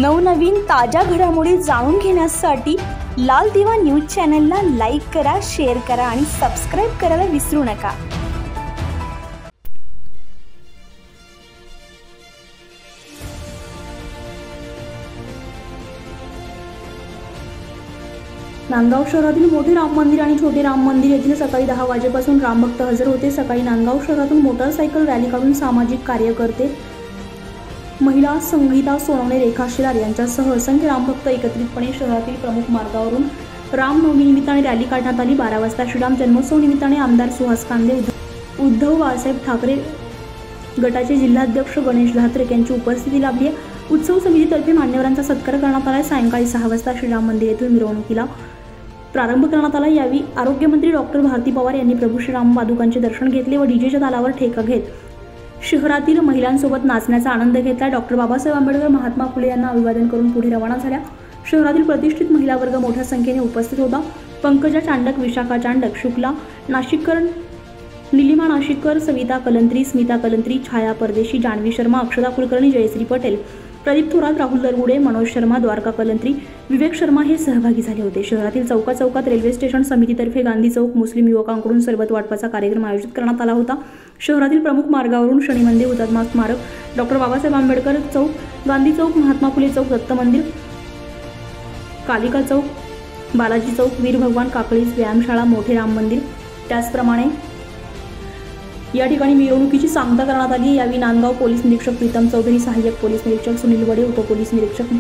नवनवीन ताज्या घडामोडी जाणून घेण्यासाठी लाल दिवा न्यूज चॅनलला लाईक करा, शेअर करा आणि सबस्क्राइब करायला विसरू नका। नांदगाव शहरातील मोठे राम मंदिर आणि छोटे राम मंदिर येथे सकाळी 10 वाजेपासून रामभक्त हजर होते। सकाळी नांदगाव शहरातून मोटरसायकल रॅली काढून सामाजिक कार्यकर्ते, महिला संगीता सोनवणे, रेखा शिलार यांच्यासह असंख्य रामभक्त एकत्रितपणे शहरातील प्रमुख मार्गावरून रामनवमी निमित्ताने रॅली काढण्यात आली। 12 वाजता श्रीराम जन्मोत्सव निमित्ताने आमदार सुहास कांदे, उद्धव बाळासाहेब ठाकरे गटाचे जिल्हाध्यक्ष गणेश धात्रेक यांची उपस्थिती लाभली आहे। उत्सव समितीतर्फे मान्यवरांचा सत्कार करण्यात आला। सायंकाळी 6 वाजता श्रीराम मंदिर येथून मिरवणुकीला प्रारंभ करण्यात आला। यावेळी आरोग्यमंत्री डॉक्टर भारती पवार यांनी प्रभू श्रीराम पादुकांचे दर्शन घेतले व डीजेच्या तालावर ठेका घेत शहरातील महिलांसोबत नाचण्याचा आनंद घेतला। डॉक्टर बाबासाहेब आंबेडकर, महात्मा फुले यांना अभिवादन करून पुढे रवाना झाल्या। शहरातील प्रतिष्ठित महिला वर्ग मोठ्या संख्येने उपस्थित होता। पंकजा चांडक, विशाखा चांडक, शुक्ला नाशिककर, निलिमा नाशिककर, सविता कलंत्री, स्मिता कलंत्री, छाया परदेशी, जानवी शर्मा, अक्षता कुलकर्णी, जयश्री पटेल, प्रदीप थोरात, राहुल दरगुडे, मनोज शर्मा, द्वारका कलंत्री, विवेक शर्मा हे सहभागी झाले होते। शहरातील चौकात रेल्वे स्टेशन समितीतर्फे गांधी चौक मुस्लिम युवकांकडून सरबत वाटपाचा कार्यक्रम आयोजित करण्यात आला होता। शहरातील प्रमुख मार्गावरून शनी मंदिर, हुतात्मा स्मारक, डॉक्टर बाबासाहेब आंबेडकर चौक, गांधी चौक, महात्मा फुले चौक, दत्त मंदिर, कालिका चौक, बालाजी चौक, वीर भगवान काकळीस व्यायामशाळा, मोठे राम मंदिर, त्याचप्रमाणे या ठिकाणी मिरवणुकीची सांगता करण्यात आली। यावेळी नांदगाव पोलीस निरीक्षक प्रीतम चौधरी, सहाय्यक पोलीस निरीक्षक सुनील वडे, उपपोलीस निरीक्षक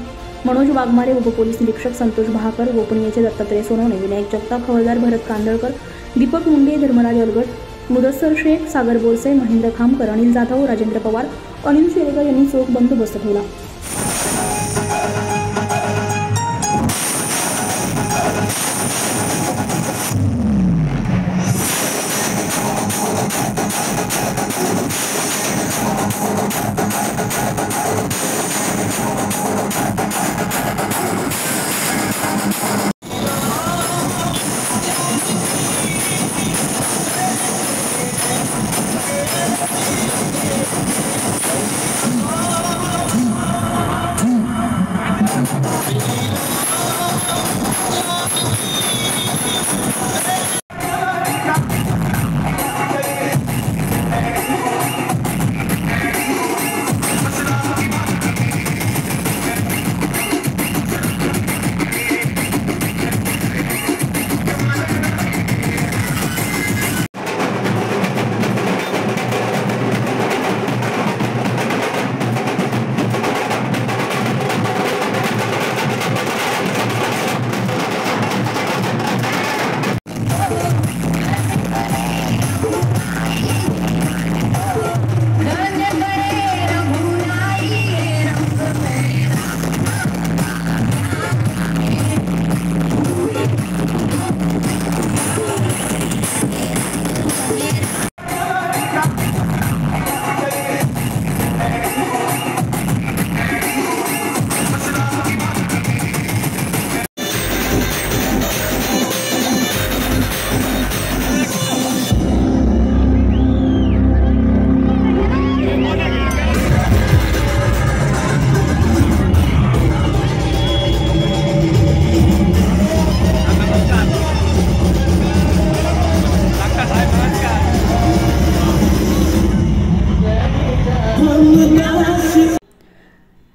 मनोज वाघमारे, उपपोलीस निरीक्षक संतोष भाकर, गोपनीयचे दत्तात्रय सोनवणे, विनायक जगताप, हवालदार भरत कांदळकर, दीपक मुंडे, धर्मराज अलगट, मुदस्सर शेख, सागर बोरसे, महेंद्र खामकर, अनिल जाधव, राजेंद्र पवार, अनिल शेरेकर यांनी चोख बंदोबस्त ठेवला।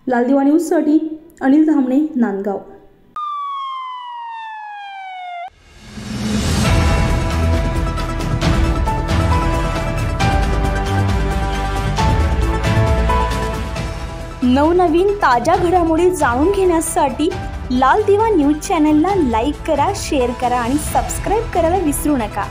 लाल दिवा न्यूज साठी अनिल धामणे, नांदगाव। नवनवीन ताज्या घडामोडी जाणून घेण्यासाठी लाल दिवा न्यूज चॅनलला लाईक करा, शेअर करा आणि सबस्क्राइब करायला विसरू नका।